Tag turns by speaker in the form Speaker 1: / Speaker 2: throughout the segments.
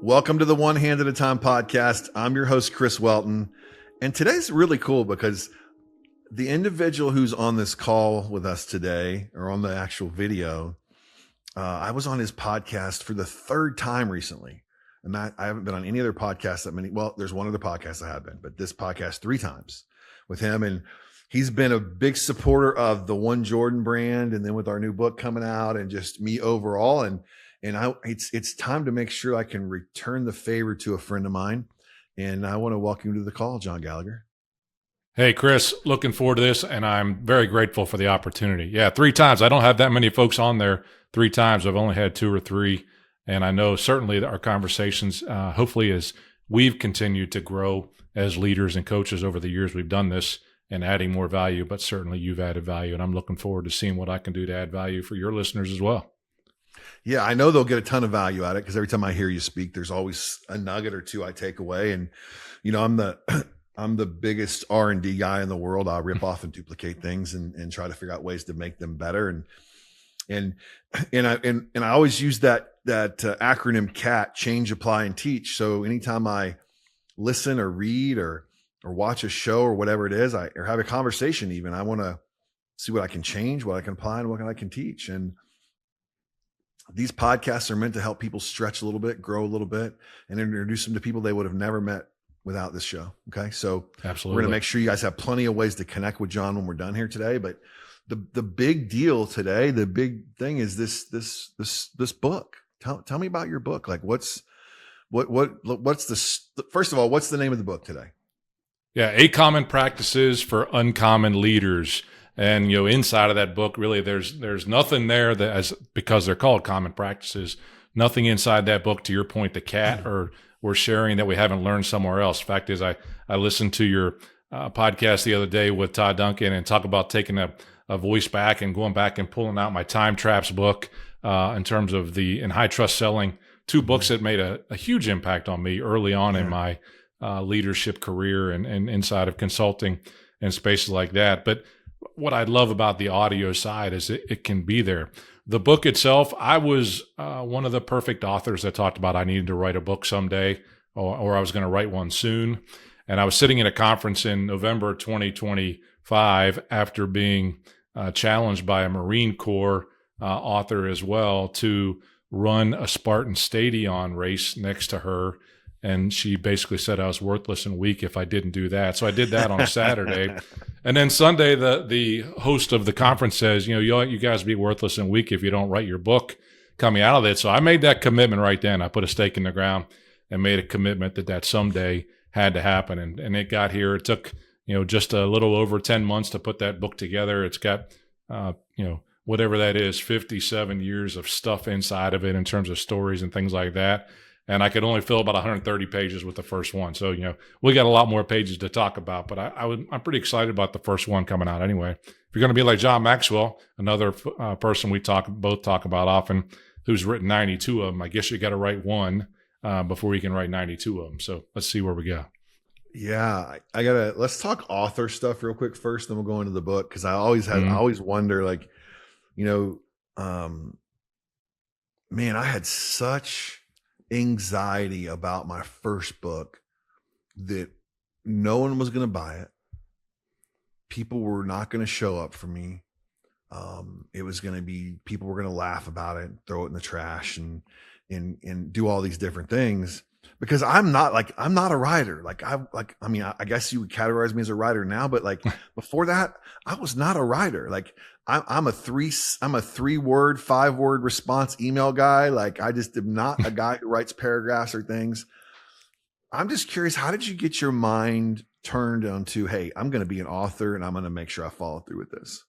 Speaker 1: Welcome to the One Hand at a Time podcast. I'm your host, Chris Welton. And today's really cool because the individual who's on this call with us today, or on the actual video, I was on his podcast for the third time recently. And I haven't been on any other podcast that many. Well, there's one other podcast I have been, but this podcast 3 times with him. And he's been a big supporter of the One Jordan brand. And then with our new book coming out and just me overall. And it's time to make sure I can return the favor to a friend of mine. And I want to welcome you to the call, John Gallagher.
Speaker 2: Hey, Chris, looking forward to this, and I'm very grateful for the opportunity. Yeah, 3 times. I don't have that many folks on there 3 times. I've only had 2 or 3, and I know certainly that our conversations, hopefully as we've continued to grow as leaders and coaches over the years, we've done this and adding more value, but certainly you've added value, and I'm looking forward to seeing what I can do to add value for your listeners as well.
Speaker 1: Yeah, I know they'll get a ton of value out of it because every time I hear you speak, there's always a nugget or 2 I take away. And, you know, I'm the biggest R&D guy in the world. I'll rip off and duplicate things and try to figure out ways to make them better. And I always use that acronym CAT, change, apply, and teach. So anytime I listen or read or watch a show or whatever it is, or have a conversation even, I want to see what I can change, what I can apply, and what I can teach. And these podcasts are meant to help people stretch a little bit, grow a little bit, and introduce them to people they would have never met without this show. Okay. So
Speaker 2: absolutely,
Speaker 1: we're going to make sure you guys have plenty of ways to connect with John when we're done here today. But the big deal today, the big thing is this book. Tell me about your book. Like what's first of all, what's the name of the book today?
Speaker 2: Yeah. 8 Common Practices for Uncommon Leaders. And, you know, inside of that book, really, there's nothing there because they're called common practices, nothing inside that book, to your point, the CAT, or we're sharing that we haven't learned somewhere else. Fact is, I listened to your podcast the other day with Todd Duncan and talk about taking a voice back and going back and pulling out my Time Traps book in terms of in high trust selling, 2 books that made a huge impact on me early on in my leadership career and inside of consulting and spaces like that. But what I love about the audio side is it can be there. The book itself, I was one of the perfect authors that talked about I needed to write a book someday, or I was going to write one soon. And I was sitting at a conference in November 2025 after being challenged by a Marine Corps author as well to run a Spartan Stadion race next to her. And she basically said I was worthless and weak if I didn't do that. So I did that on a Saturday. And then Sunday, the host of the conference says, you know, you guys be worthless and weak if you don't write your book coming out of it. So I made that commitment right then. I put a stake in the ground and made a commitment that someday had to happen. And it got here. It took, you know, just a little over 10 months to put that book together. It's got, you know, whatever that is, 57 years of stuff inside of it in terms of stories and things like that. And I could only fill about 130 pages with the first one. So, you know, we got a lot more pages to talk about, but I'm pretty excited about the first one coming out anyway. If you're going to be like John Maxwell, another person we both talk about often, who's written 92 of them, I guess you got to write one before you can write 92 of them. So let's see where we go.
Speaker 1: Yeah, let's talk author stuff real quick first, then we'll go into the book. Cause I always wonder, like, you know, man, I had such anxiety about my first book that no one was going to buy it. People were not going to show up for me. It was going to be, people were going to laugh about it, throw it in the trash and do all these different things, because I'm not a writer. I mean, I guess you would categorize me as a writer now, but like before that, I was not a writer. Like I'm a 3-word, 5-word response email guy. Like I just am not a guy who writes paragraphs or things. I'm just curious, how did you get your mind turned onto, hey, I'm going to be an author and I'm going to make sure I follow through with this?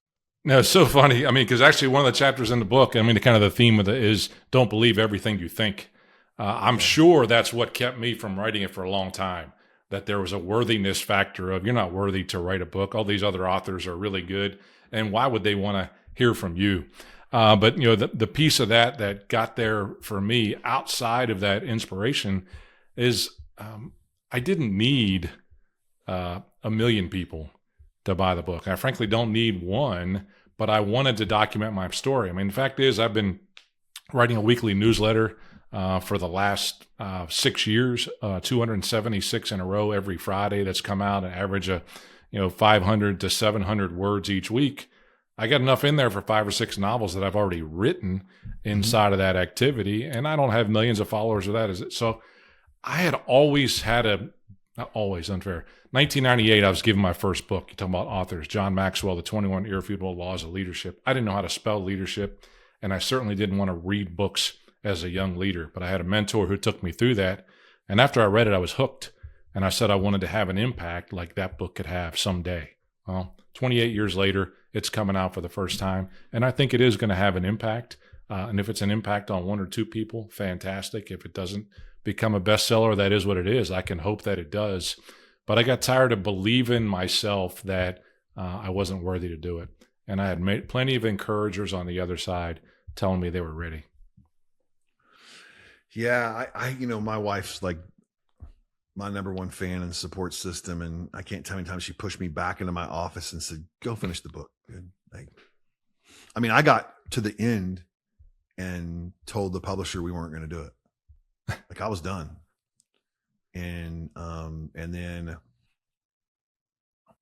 Speaker 2: No, it's so funny. I mean, because actually one of the chapters in the book, I mean, the kind of the theme of it is don't believe everything you think. I'm sure that's what kept me from writing it for a long time, that there was a worthiness factor of you're not worthy to write a book. All these other authors are really good. And why would they want to hear from you? But, you know, the piece of that got there for me outside of that inspiration is I didn't need 1 million people to buy the book. I frankly don't need one, but I wanted to document my story. I mean, the fact is I've been writing a weekly newsletter for the last 6 years, 276 in a row every Friday. That's come out an average of 500 to 700 words each week. I got enough in there for 5 or 6 novels that I've already written inside of that activity, and I don't have millions of followers or that. Is it? So I had always had not always, unfair. 1998, I was given my first book. You're talking about authors, John Maxwell, The 21 Irrefutable Laws of Leadership. I didn't know how to spell leadership, and I certainly didn't want to read books as a young leader, but I had a mentor who took me through that. And after I read it, I was hooked. And I said I wanted to have an impact like that book could have someday. Well, 28 years later, it's coming out for the first time. And I think it is going to have an impact. And if it's an impact on 1 or 2 people, fantastic. If it doesn't become a bestseller, that is what it is. I can hope that it does. But I got tired of believing myself that I wasn't worthy to do it. And I had made plenty of encouragers on the other side telling me they were ready.
Speaker 1: Yeah, my wife's like my number one fan and support system. And I can't tell you how many times she pushed me back into my office and said, go finish the book. I got to the end and told the publisher we weren't going to do it. Like I was done. And then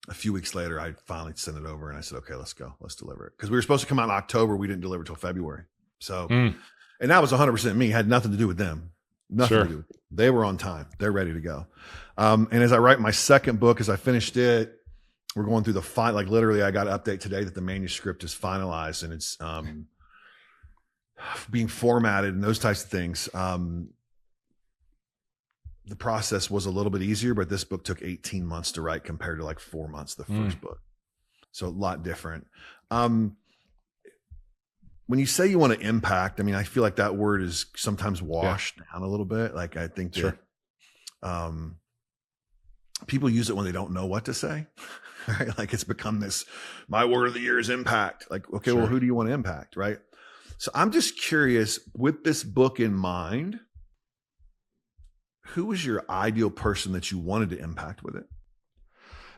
Speaker 1: a few weeks later, I finally sent it over and I said, okay, let's go. Let's deliver it. Because we were supposed to come out in October. We didn't deliver till February. So, and that was 100% me. It had nothing to do with them. Nothing to do with them. They were on time. They're ready to go. And as I write my second book, as I finished it, we're going through the final, like literally I got an update today that the manuscript is finalized and it's being formatted and those types of things. The process was a little bit easier, but this book took 18 months to write compared to like 4 months, the first book. So a lot different. When you say you want to impact, I feel like that word is sometimes washed down a little bit. Like I think that people use it when they don't know what to say, right? Like it's become this, my word of the year is impact. Like, okay, well, who do you want to impact, right? So I'm just curious, with this book in mind, who was your ideal person that you wanted to impact with it?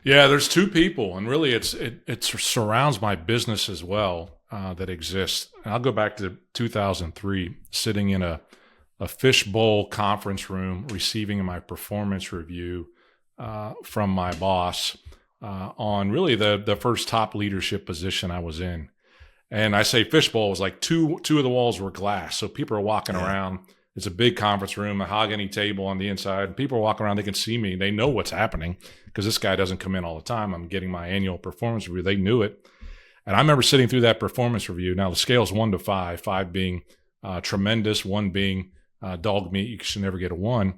Speaker 2: Yeah, there's 2 people, and really it surrounds my business as well that exists. And I'll go back to 2003, sitting in a fishbowl conference room, receiving my performance review from my boss on really the first top leadership position I was in. And I say fishbowl was like two of the walls were glass, so people are walking around. It's a big conference room, mahogany table on the inside. People are walking around. They can see me. They know what's happening because this guy doesn't come in all the time. I'm getting my annual performance review. They knew it. And I remember sitting through that performance review. Now, the scale is 1 to 5, 5 being tremendous, 1 being dog meat. You should never get a 1.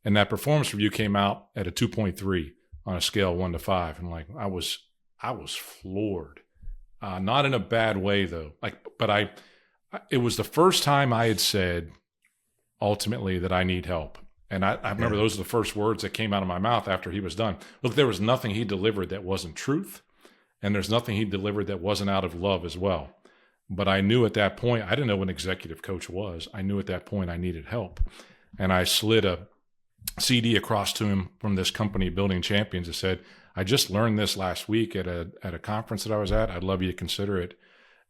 Speaker 2: And that performance review came out at a 2.3 on a scale of 1 to 5. And like, I was floored. Not in a bad way, though. It was the first time I had said, ultimately, that I need help. And I remember those are the first words that came out of my mouth after he was done. Look, there was nothing he delivered that wasn't truth. And there's nothing he delivered that wasn't out of love as well. But I knew at that point, I didn't know what an executive coach was. I knew at that point I needed help. And I slid a CD across to him from this company, Building Champions, that said, I just learned this last week at a conference that I was at. I'd love you to consider it.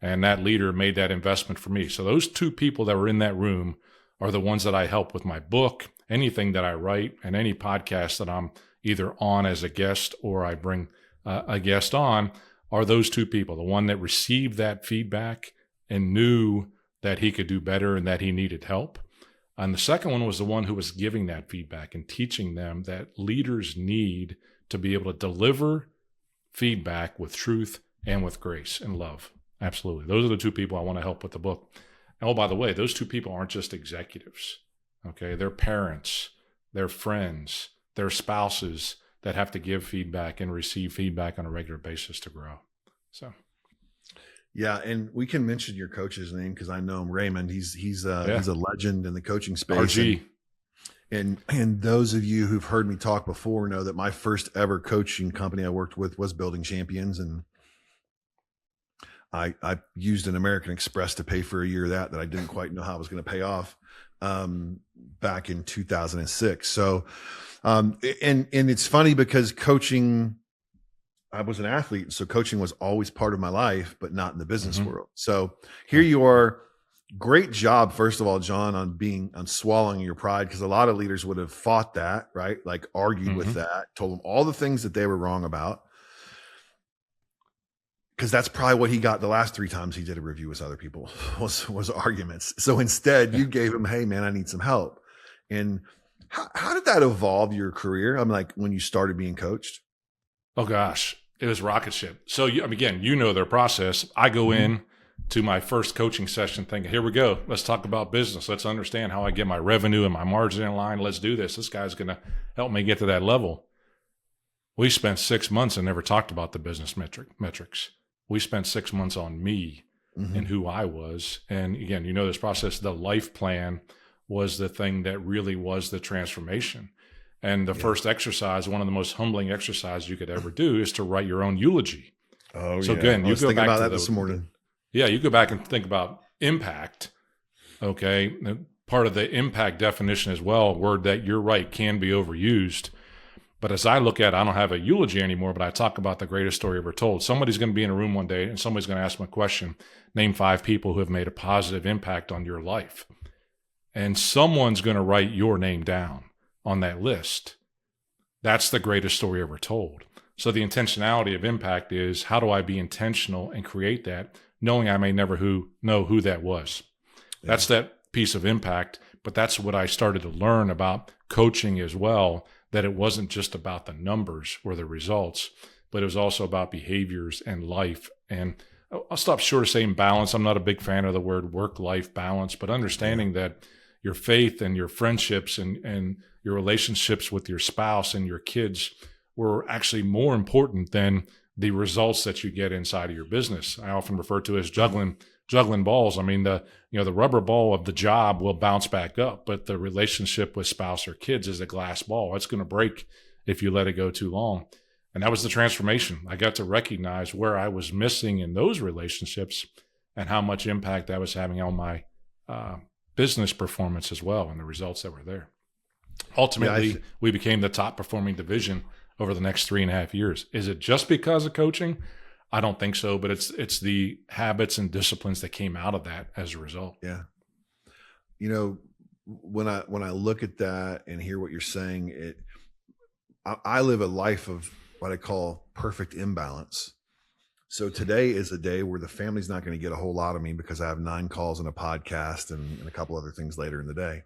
Speaker 2: And that leader made that investment for me. So those 2 people that were in that room are the ones that I help with my book, anything that I write, and any podcast that I'm either on as a guest or I bring a guest on, are those 2 people, the one that received that feedback and knew that he could do better and that he needed help. And the second one was the one who was giving that feedback and teaching them that leaders need to be able to deliver feedback with truth and with grace and love. Absolutely. Those are the 2 people I want to help with the book. Oh, by the way, those 2 people aren't just executives, okay? They're parents, they're friends, they're spouses that have to give feedback and receive feedback on a regular basis to grow. So,
Speaker 1: yeah, and we can mention your coach's name because I know him, Raymond. He's a legend in the coaching space.
Speaker 2: RG.
Speaker 1: And those of you who've heard me talk before know that my first ever coaching company I worked with was Building Champions, and I used an American Express to pay for a year of that I didn't quite know how I was going to pay off back in 2006. So, and it's funny because coaching, I was an athlete, so coaching was always part of my life, but not in the business world. So here you are great job, first of all, John, on swallowing your pride, because a lot of leaders would have fought that, right? Like argued with that, told them all the things that they were wrong about. Because that's probably what he got the last 3 times he did a review with other people was arguments. So instead, you gave him, hey man, I need some help. And how did that evolve your career? I'm like, when you started being coached?
Speaker 2: Oh gosh, it was rocket ship. So again, you know their process. I go in to my first coaching session thinking, here we go. Let's talk about business. Let's understand how I get my revenue and my margin in line. Let's do this. This guy's going to help me get to that level. We spent 6 months and never talked about the business metrics. We spent 6 months on me and who I was. And again, you know this process, the life plan was the thing that really was the transformation. And the first exercise, one of the most humbling exercises you could ever do, is to write your own eulogy.
Speaker 1: Oh,
Speaker 2: so
Speaker 1: yeah.
Speaker 2: again,
Speaker 1: I was thinking about that this morning.
Speaker 2: Yeah, you go back and think about impact. Okay, part of the impact definition as well, a word that you're right can be overused. But as I look at it, I don't have a eulogy anymore, but I talk about the greatest story ever told. Somebody's going to be in a room one day and somebody's going to ask them a question. Name 5 people who have made a positive impact on your life. And someone's going to write your name down on that list. That's the greatest story ever told. So the intentionality of impact is, how do I be intentional and create that, knowing I may never know who that was. Yeah. That's that piece of impact. But that's what I started to learn about coaching as well, that it wasn't just about the numbers or the results, but it was also about behaviors and life. And I'll stop short of saying balance. I'm not a big fan of the word work-life balance, but understanding that your faith and your friendships and your relationships with your spouse and your kids were actually more important than the results that you get inside of your business. I often refer to it as juggling balls. I mean, the rubber ball of the job will bounce back up, but the relationship with spouse or kids is a glass ball. It's going to break if you let it go too long. And that was the transformation. I got to recognize where I was missing in those relationships and how much impact that was having on my business performance as well, and the results that were there. Ultimately, we became the top performing division over the next 3.5 years. Is it just because of coaching? I don't think so, but it's the habits and disciplines that came out of that as a result.
Speaker 1: Yeah. You know, when I look at that and hear what you're saying, I live a life of what I call perfect imbalance. So today is a day where the family's not going to get a whole lot of me because I have 9 calls and a podcast and a couple other things later in the day.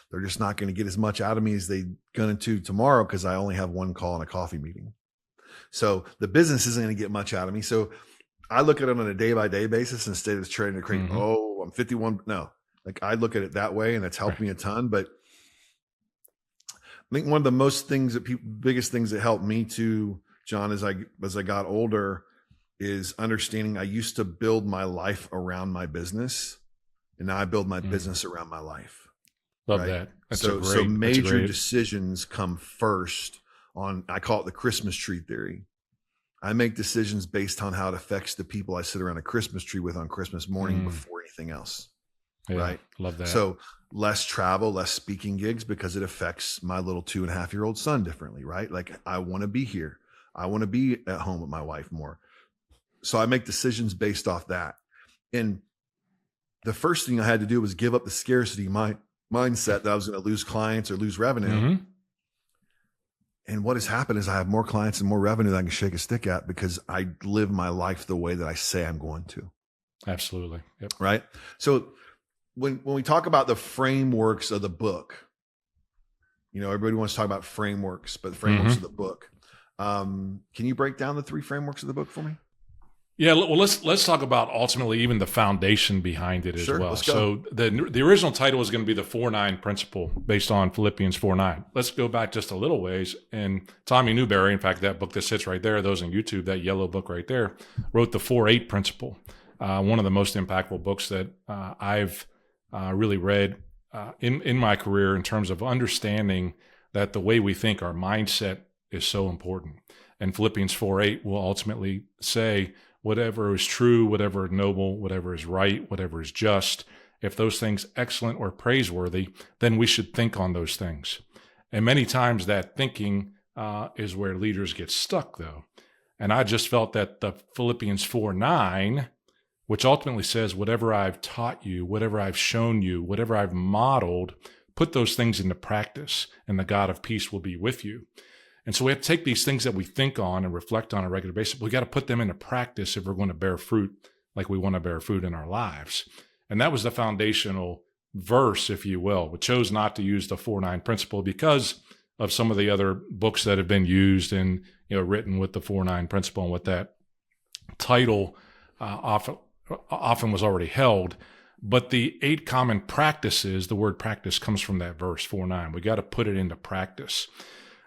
Speaker 1: They're just not going to get as much out of me as they're going to tomorrow because I only have 1 call and a coffee meeting. So the business isn't going to get much out of me. So I look at it on a day-by-day basis instead of trying to create, I'm 51. No, like I look at it that way, and it's helped me a ton. But I think one of the biggest things that helped me too, John, as I got older, is understanding I used to build my life around my business, and now I build my business around my life.
Speaker 2: Love that.
Speaker 1: So major decisions come first on, I call it the Christmas tree theory. I make decisions based on how it affects the people I sit around a Christmas tree with on Christmas morning before anything else.
Speaker 2: Yeah,
Speaker 1: right.
Speaker 2: Love that.
Speaker 1: So less travel, less speaking gigs, because it affects my little 2.5-year-old son differently. Right. Like I want to be here. I want to be at home with my wife more. So I make decisions based off that. And the first thing I had to do was give up the scarcity mindset that I was going to lose clients or lose revenue. And what has happened is I have more clients and more revenue than I can shake a stick at because I live my life the way that I say I'm going to.
Speaker 2: Absolutely. Yep.
Speaker 1: Right. So when we talk about the frameworks of the book, you know, everybody wants to talk about frameworks, but the frameworks of the book. Can you break down the 3 frameworks of the book for me?
Speaker 2: Yeah, well, let's talk about ultimately even the foundation behind it as well. So the original title is going to be the 4-9 principle based on Philippians 4:9. Let's go back just a little ways. And Tommy Newberry, in fact, that book that sits right there, those on YouTube, that yellow book right there, wrote the 4-8 principle. One of the most impactful books that I've really read in my career in terms of understanding that the way we think, our mindset, is so important. And Philippians 4:8 will ultimately say, whatever is true, whatever is noble, whatever is right, whatever is just, if those things excellent or praiseworthy, then we should think on those things. And many times that thinking is where leaders get stuck, though. And I just felt that the Philippians 4:9 which ultimately says, whatever I've taught you, whatever I've shown you, whatever I've modeled, put those things into practice, and the God of peace will be with you. And so we have to take these things that we think on and reflect on a regular basis. We got to put them into practice if we're going to bear fruit like we want to bear fruit in our lives. And that was the foundational verse, if you will. We chose not to use the 4-9 principle because of some of the other books that have been used and written with the 4-9 principle, and with that title often was already held. But the 8 common practices, the word practice comes from that verse 4-9. We got to put it into practice.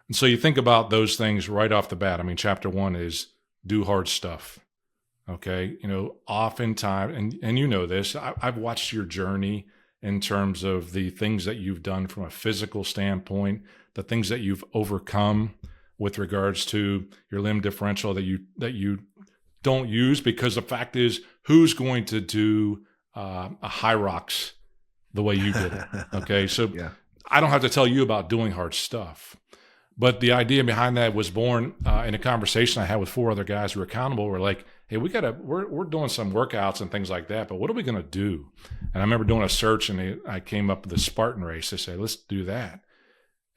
Speaker 2: And so you think about those things right off the bat. I mean, chapter 1 is do hard stuff. Okay. Oftentimes, and you know this, I've watched your journey in terms of the things that you've done from a physical standpoint, the things that you've overcome with regards to your limb differential that you don't use, because the fact is, who's going to do a high rocks the way you did it? Okay. So yeah. I don't have to tell you about doing hard stuff. But the idea behind that was born in a conversation I had with 4 other guys who were accountable. We're like, hey, we're doing some workouts and things like that, but what are we going to do? And I remember doing a search, and I came up with the Spartan race. They said, let's do that.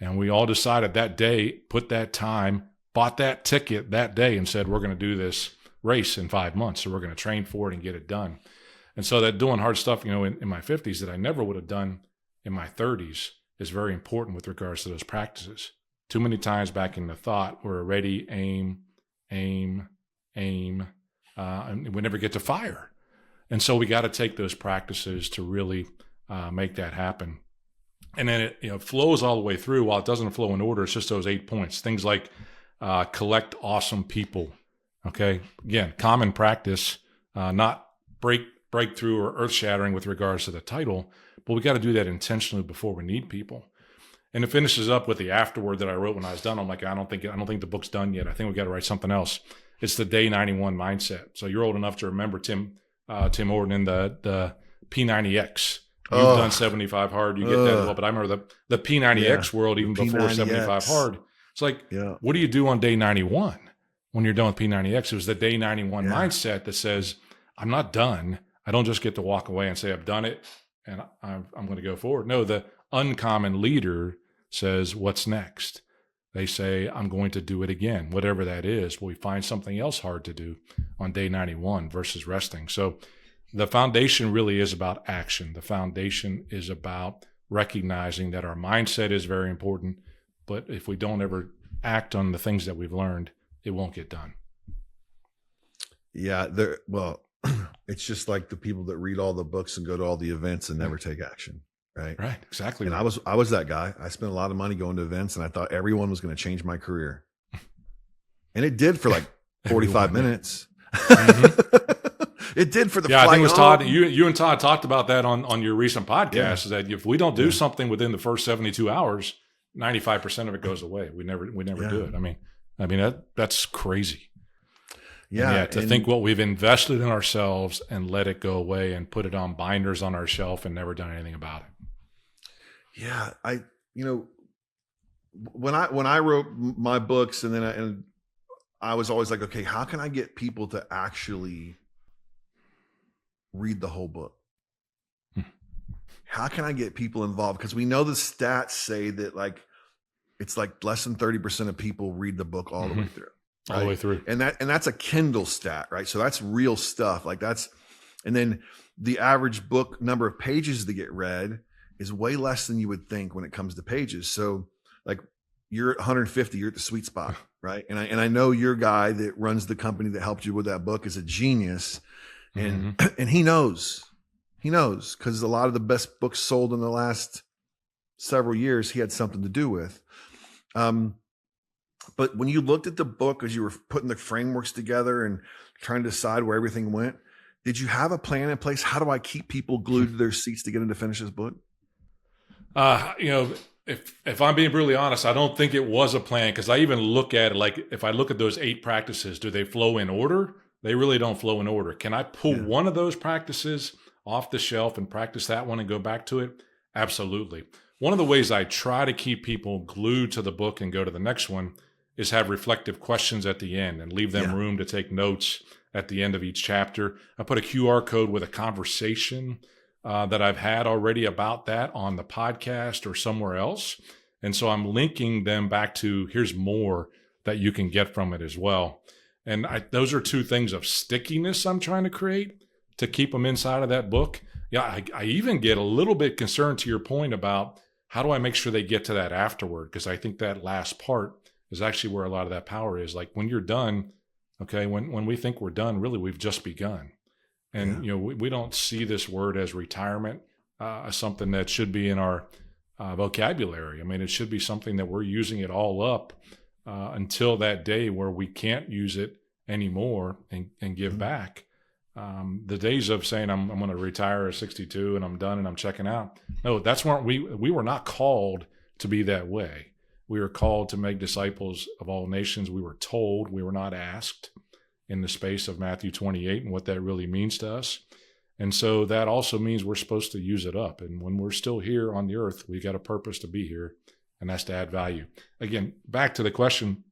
Speaker 2: And we all decided that day, put that time, bought that ticket that day, and said, we're going to do this race in 5 months. So we're going to train for it and get it done. And so that doing hard stuff, in my 50s that I never would have done in my 30s is very important with regards to those practices. Too many times back in the thought, we're ready, aim, and we never get to fire. And so we got to take those practices to really make that happen. And then it flows all the way through. While it doesn't flow in order, it's just those 8 points. Things like collect awesome people. Okay, again, common practice, not breakthrough or earth-shattering with regards to the title, but we got to do that intentionally before we need people. And it finishes up with the afterword that I wrote when I was done. I'm like, I don't think the book's done yet. I think we got to write something else. It's the day 91 mindset. So you're old enough to remember Tim Horton in the P90X. You've done 75 hard. You get that as well. But I remember the P90X world even before 75 hard. It's like, what do you do on day 91 when you're done with P90X? It was the day 91 mindset that says, I'm not done. I don't just get to walk away and say, I've done it and I'm going to go forward. No, the uncommon leader says, what's next? They say, I'm going to do it again, whatever that is. Will we find something else hard to do on day 91 versus resting? So the foundation really is about action. The foundation is about recognizing that our mindset is very important, but if we don't ever act on the things that we've learned, it won't get done.
Speaker 1: Yeah. It's just like the people that read all the books and go to all the events and never take action. Right.
Speaker 2: Exactly.
Speaker 1: And
Speaker 2: right.
Speaker 1: I was that guy. I spent a lot of money going to events, and I thought everyone was going to change my career. And it did for like 45 minutes. Mm-hmm. It did for the flight.
Speaker 2: I think it was Todd. You and Todd talked about that on your recent podcast, is that if we don't do something within the first 72 hours, 95% of it goes away. We never do it. I mean that's crazy. Yeah. To think what we've invested in ourselves and let it go away and put it on binders on our shelf and never done anything about it.
Speaker 1: Yeah. When I wrote my books, and I was always like, okay, how can I get people to actually read the whole book? How can I get people involved? Because we know the stats say that it's like less than 30% of people read the book all the way through. Right?
Speaker 2: All the way through.
Speaker 1: And that's a Kindle stat, right? So that's real stuff. And then the average book number of pages that get read is way less than you would think when it comes to pages. So you're at 150, you're at the sweet spot, right? And I know your guy that runs the company that helped you with that book is a genius, and he knows because a lot of the best books sold in the last several years he had something to do with. But when you looked at the book as you were putting the frameworks together and trying to decide where everything went, did you have a plan in place? How do I keep people glued to their seats to get them to finish this book?
Speaker 2: If I'm being brutally honest, I don't think it was a plan, because I even look at it if I look at those 8 practices, do they flow in order? They really don't flow in order. Can I pull one of those practices off the shelf and practice that one and go back to it? Absolutely. One of the ways I try to keep people glued to the book and go to the next one is have reflective questions at the end and leave them room to take notes at the end of each chapter. I put a QR code with a conversation that I've had already about that on the podcast or somewhere else. And so I'm linking them back to here's more that you can get from it as well. And those are two things of stickiness I'm trying to create to keep them inside of that book. Yeah, I even get a little bit concerned to your point about how do I make sure they get to that afterward? Because I think that last part is actually where a lot of that power is. Like when you're done, okay, when we think we're done, really we've just begun. And we don't see this word as retirement as something that should be in our vocabulary. I mean, it should be something that we're using it all up until that day where we can't use it anymore and give back. The days of saying I'm going to retire at 62 and I'm done and I'm checking out. No, that's when we were not called to be that way. We were called to make disciples of all nations. We were told, we were not asked, in the space of Matthew 28 and what that really means to us. And so that also means we're supposed to use it up. And when we're still here on the earth, we got a purpose to be here, and that's to add value. Again, back to the question,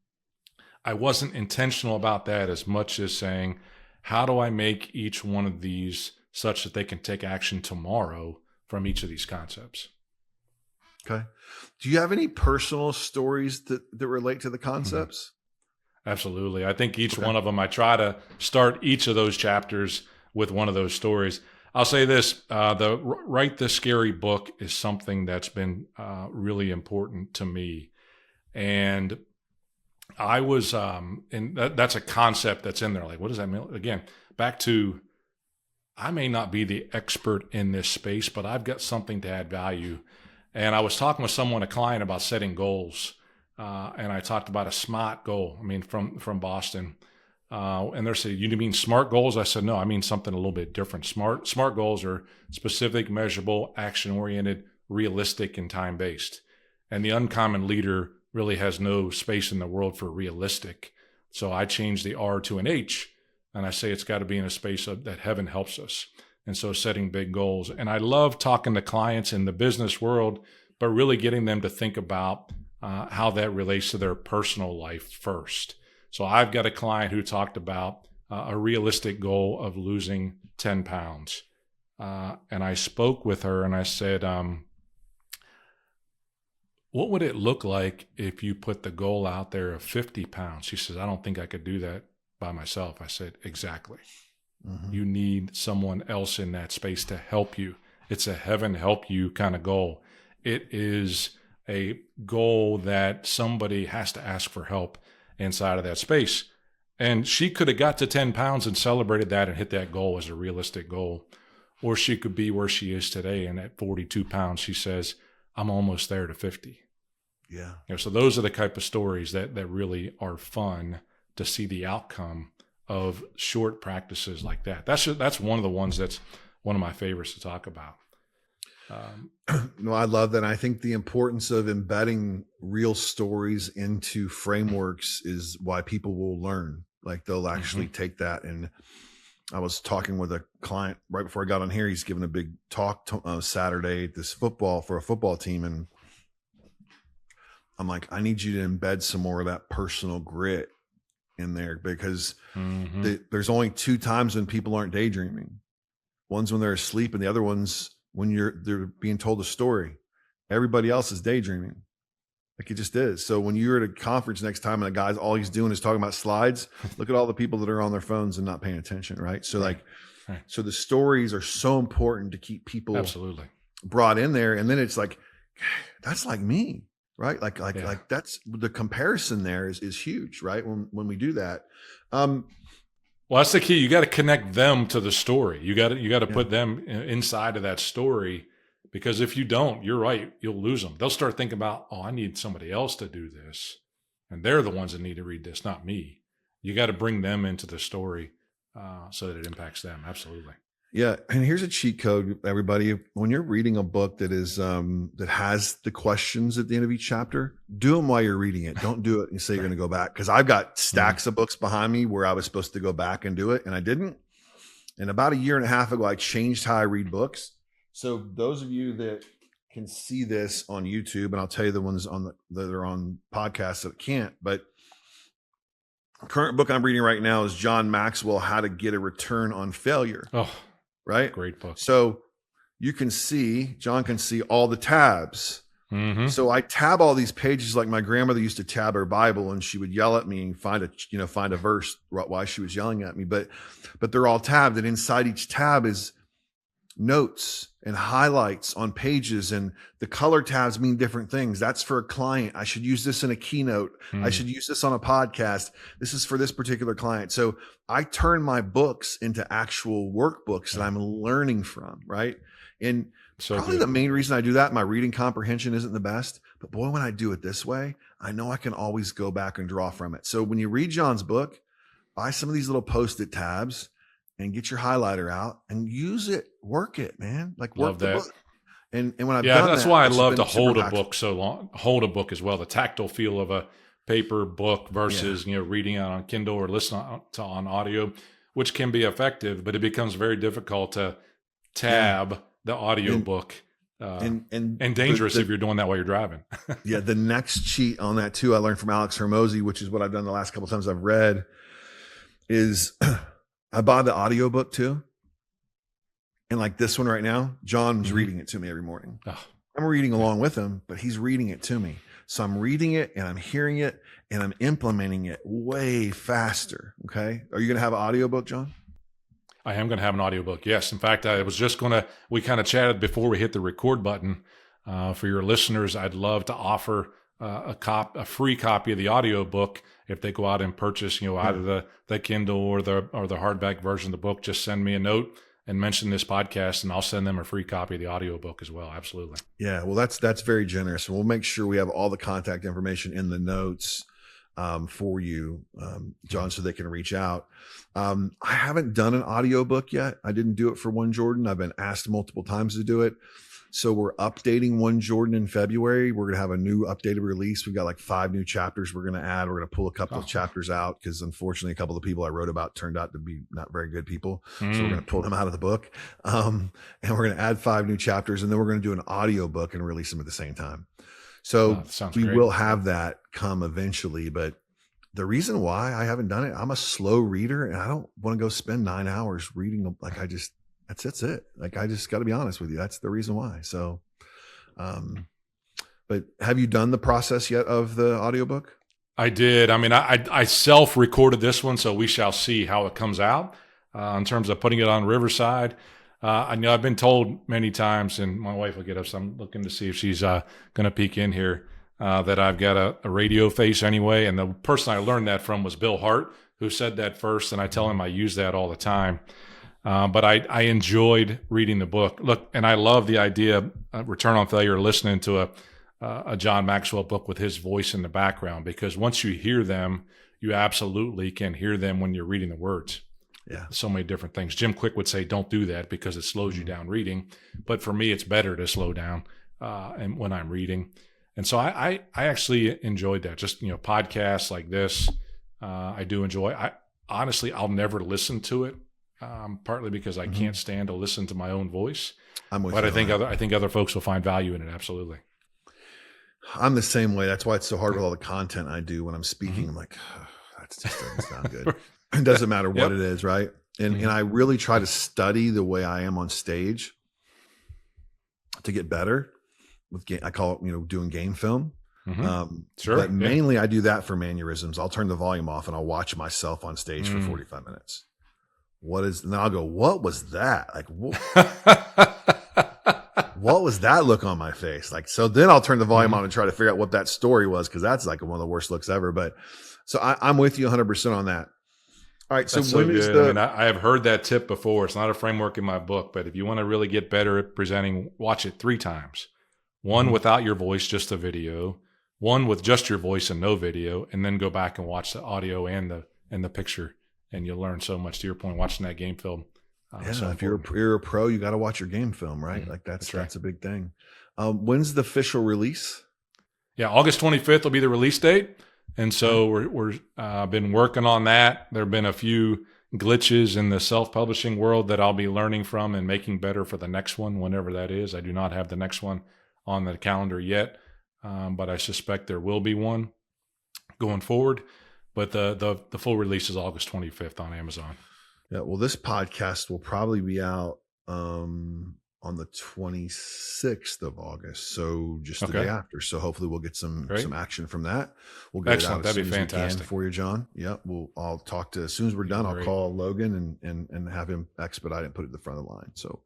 Speaker 2: I wasn't intentional about that as much as saying, how do I make each one of these such that they can take action tomorrow from each of these concepts?
Speaker 1: Okay. Do you have any personal stories that relate to the concepts?
Speaker 2: Absolutely. I think each one of them, I try to start each of those chapters with one of those stories. I'll say this, the Write the Scary Book is something that's been really important to me. And I was, and that's a concept that's in there. Like, what does that mean? Again, back to, I may not be the expert in this space, but I've got something to add value. And I was talking with someone, a client, about setting goals. And I talked about a SMART goal. I mean, from Boston. And they're saying, you mean SMART goals? I said, no, I mean something a little bit different. SMART goals are specific, measurable, action-oriented, realistic, and time-based. And the uncommon leader really has no space in the world for realistic. So I changed the R to an H, and I say it's got to be in a space that heaven helps us. And so setting big goals. And I love talking to clients in the business world, but really getting them to think about how that relates to their personal life first. So I've got a client who talked about a realistic goal of losing 10 pounds. And I spoke with her and I said, what would it look like if you put the goal out there of 50 pounds? She says, I don't think I could do that by myself. I said, exactly. Mm-hmm. You need someone else in that space to help you. It's a heaven help you kind of goal. It is a goal that somebody has to ask for help inside of that space. And she could have got to 10 pounds and celebrated that and hit that goal as a realistic goal. Or she could be where she is today. And at 42 pounds, she says, I'm almost there to 50.
Speaker 1: Yeah.
Speaker 2: So those are the type of stories that really are fun to see the outcome of short practices like that. That's one of the ones that's one of my favorites to talk about.
Speaker 1: No, I love that. And I think the importance of embedding real stories into frameworks is why people will learn. Like they'll actually take that. And I was talking with a client right before I got on here. He's giving a big talk Saturday at this for a football team. And I'm like, I need you to embed some more of that personal grit in there because there's only two times when people aren't daydreaming. One's when they're asleep and the other one's when they're being told a story. Everybody else is daydreaming. Like it just is. So when you're at a conference next time and a guy's all he's doing is talking about slides, look at all the people that are on their phones and not paying attention. Right. So so the stories are so important to keep people
Speaker 2: absolutely
Speaker 1: brought in there. And then it's like, that's like me, right? Like that's the comparison there is huge, right? When we do that.
Speaker 2: Well, that's the key. You got to connect them to the story. You got to put them inside of that story, because if you don't, you're right, you'll lose them. They'll start thinking about, oh, I need somebody else to do this, and they're the ones that need to read this, not me. You got to bring them into the story so that it impacts them. Absolutely.
Speaker 1: Yeah, and here's a cheat code, everybody. When you're reading a book that is that has the questions at the end of each chapter, do them while you're reading it. Don't do it and say you're going to go back, because I've got stacks of books behind me where I was supposed to go back and do it, and I didn't. And about a year and a half ago, I changed how I read books. So those of you that can see this on YouTube, and I'll tell you the ones that are on podcasts that can't. But the current book I'm reading right now is John Maxwell, How to Get a Return on Failure.
Speaker 2: Oh,
Speaker 1: right.
Speaker 2: Great book.
Speaker 1: So you can see, John can see all the tabs.
Speaker 2: Mm-hmm.
Speaker 1: So I tab all these pages like my grandmother used to tab her Bible, and she would yell at me and find a verse while she was yelling at me. But they're all tabbed, and inside each tab is notes and highlights on pages, and the color tabs mean different things. That's for a client. I should use this in a keynote. I should use this on a podcast. This is for this particular client. So I turn my books into actual workbooks that I'm learning from, right? And probably the main reason I do that, my reading comprehension isn't the best, but boy, when I do it this way, I know I can always go back and draw from it. So when you read John's book, buy some of these little Post-it tabs and get your highlighter out and use it, work it, man. Like work the book. And when I've done
Speaker 2: that's
Speaker 1: that,
Speaker 2: why I love to hold a book so long, hold a book as well. The tactile feel of a paper book versus, reading it on Kindle or listening on audio, which can be effective, but it becomes very difficult to tab the audio book and dangerous if you're doing that while you're driving.
Speaker 1: The next cheat on that too, I learned from Alex Hermosi, which is what I've done the last couple of times I've read, is I buy the audiobook too. And like this one right now, John's reading it to me every morning. Oh. I'm reading along with him, but he's reading it to me. So I'm reading it and I'm hearing it and I'm implementing it way faster. Okay. Are you going to have an audiobook, John?
Speaker 2: I am going to have an audiobook. Yes. In fact, I was just we kind of chatted before we hit the record button. For your listeners, I'd love to offer a free copy of the audiobook if they go out and purchase, either the Kindle or the hardback version of the book. Just send me a note and mention this podcast, and I'll send them a free copy of the audiobook as well. Absolutely.
Speaker 1: Yeah. Well, that's very generous. And we'll make sure we have all the contact information in the notes for you, John, so they can reach out. I haven't done an audiobook yet. I didn't do it for One Jordan. I've been asked multiple times to do it. So we're updating One Jordan in February. We're going to have a new updated release. We've got like 5 new chapters we're going to add. We're going to pull a couple of chapters out because unfortunately a couple of the people I wrote about turned out to be not very good people. So we're going to pull them out of the book. And we're going to add 5 new chapters, and then we're going to do an audio book and release them at the same time. So we will have that come eventually, but the reason why I haven't done it, I'm a slow reader and I don't want to go spend 9 hours reading. That's it. Like, I just got to be honest with you. That's the reason why. So, but have you done the process yet of the audiobook?
Speaker 2: I did. I mean, I self-recorded this one, so we shall see how it comes out in terms of putting it on Riverside. I know I've been told many times, and my wife will get up, so I'm looking to see if she's going to peek in here, that I've got a radio face anyway. And the person I learned that from was Bill Hart, who said that first, and I tell him I use that all the time. But I enjoyed reading the book. Look, and I love the idea of Return on Failure, listening to a John Maxwell book with his voice in the background, because once you hear them, you absolutely can hear them when you're reading the words.
Speaker 1: Yeah.
Speaker 2: So many different things. Jim Quick would say, don't do that because it slows you down reading. But for me, it's better to slow down and when I'm reading. And so I actually enjoyed that. Just, podcasts like this, I do enjoy. Honestly, I'll never listen to it. Partly because I can't stand to listen to my own voice, but I think other folks will find value in it. Absolutely.
Speaker 1: I'm the same way. That's why it's so hard with all the content I do when I'm speaking. I'm like, that just doesn't sound good. It doesn't matter what it is. Right. And I really try to study the way I am on stage to get better with I call it, doing game film.
Speaker 2: Sure.
Speaker 1: But mainly I do that for mannerisms. I'll turn the volume off and I'll watch myself on stage for 45 minutes. And I'll go, what was that? Like, what was that look on my face? Like, so then I'll turn the volume on and try to figure out what that story was, because that's like one of the worst looks ever. But so I'm with you 100% on that. All right. So when is
Speaker 2: I mean, I have heard that tip before. It's not a framework in my book, but if you want to really get better at presenting, watch it 3 times. One without your voice, just a video. One with just your voice and no video, and then go back and watch the audio and the picture. And you'll learn so much, to your point, watching that game film.
Speaker 1: If you're a pro, you got to watch your game film, right? Like that's a big thing. When's the official release?
Speaker 2: Yeah, August 25th will be the release date. And so we're been working on that. There have been a few glitches in the self-publishing world that I'll be learning from and making better for the next one, whenever that is. I do not have the next one on the calendar yet, but I suspect there will be one going forward. But the full release is August 25th on Amazon.
Speaker 1: Yeah, well, this podcast will probably be out on the 26th of August, so just the day after. So hopefully we'll get some action from that. We'll get
Speaker 2: Excellent.
Speaker 1: it out as
Speaker 2: That'd
Speaker 1: soon
Speaker 2: be
Speaker 1: as we
Speaker 2: fantastic
Speaker 1: can for you, John. Yeah, I'll talk to, as soon as we're done, I'll call Logan and have him expedite and put it at the front of the line. So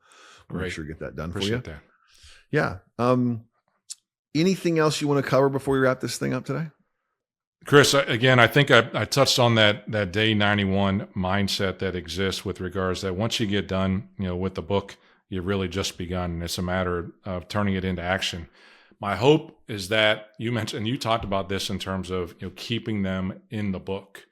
Speaker 1: we'll make sure to get that done
Speaker 2: Appreciate
Speaker 1: for you.
Speaker 2: That.
Speaker 1: Yeah. Anything else you want to cover before we wrap this thing up today?
Speaker 2: Chris, again, I think I touched on that day 91 mindset that exists with regards that once you get done, with the book, you've really just begun, and it's a matter of turning it into action. My hope is that you mentioned, you talked about this in terms of keeping them in the book.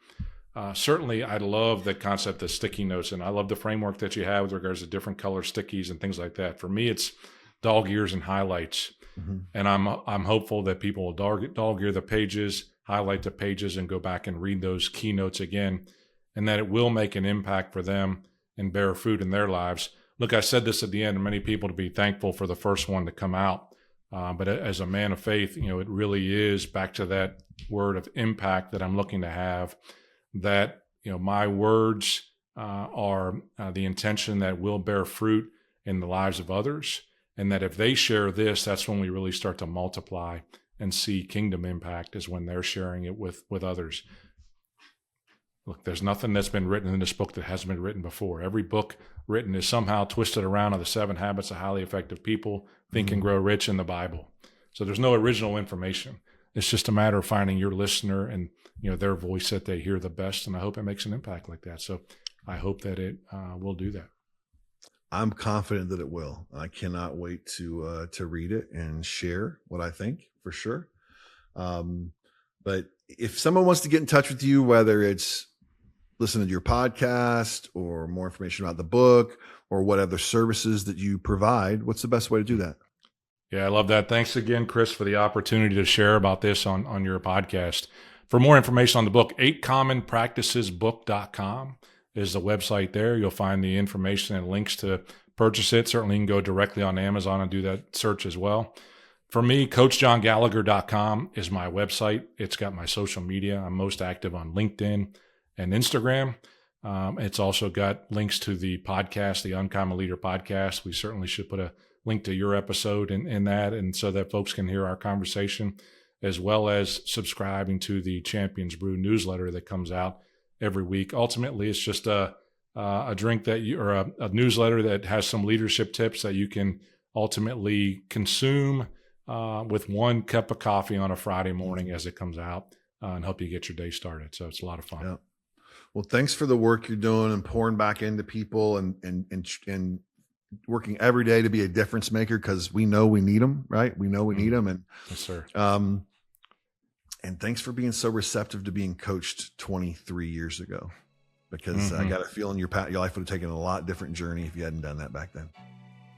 Speaker 2: Certainly, I love the concept of sticky notes, and I love the framework that you have with regards to different color stickies and things like that. For me, it's dog ears and highlights, and I'm hopeful that people will dog ear the pages, highlight the pages, and go back and read those keynotes again, and that it will make an impact for them and bear fruit in their lives. Look, I said this at the end, many people to be thankful for the first one to come out. But as a man of faith, it really is back to that word of impact that I'm looking to have, that, my words are the intention that will bear fruit in the lives of others. And that if they share this, that's when we really start to multiply and see kingdom impact, is when they're sharing it with others. Look, there's nothing that's been written in this book that hasn't been written before. Every book written is somehow twisted around on the 7 habits of highly effective people, Think and Grow Rich in the Bible. So there's no original information. It's just a matter of finding your listener and their voice that they hear the best. And I hope it makes an impact like that. So I hope that it will do that.
Speaker 1: I'm confident that it will. I cannot wait to read it and share what I think, for sure. But if someone wants to get in touch with you, whether it's listening to your podcast or more information about the book or what other services that you provide, what's the best way to do that?
Speaker 2: Yeah, I love that. Thanks again, Chris, for the opportunity to share about this on your podcast. For more information on the book, 8commonpracticesbook.com is the website there. You'll find the information and links to purchase it. Certainly you can go directly on Amazon and do that search as well. For me, CoachJohnGallagher.com is my website. It's got my social media. I'm most active on LinkedIn and Instagram. It's also got links to the podcast, the Uncommon Leader podcast. We certainly should put a link to your episode in that, and so that folks can hear our conversation, as well as subscribing to the Champions Brew newsletter that comes out every week. Ultimately, it's just a drink that a newsletter that has some leadership tips that you can ultimately consume with 1 cup of coffee on a Friday morning as it comes out, and help you get your day started. So it's a lot of fun.
Speaker 1: Yeah. Well, thanks for the work you're doing and pouring back into people and working every day to be a difference maker, because we know we need them, right? We know we need them. And
Speaker 2: yes, sir.
Speaker 1: And thanks for being so receptive to being coached 23 years ago, because I got a feeling your life would have taken a lot different journey if you hadn't done that back then.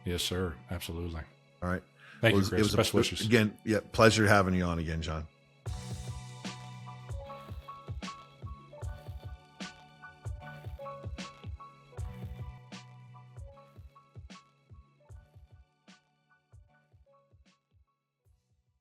Speaker 2: Yes, sir. Absolutely.
Speaker 1: All right.
Speaker 2: Thank you, Chris. Best wishes.
Speaker 1: Again, pleasure having you on again, John.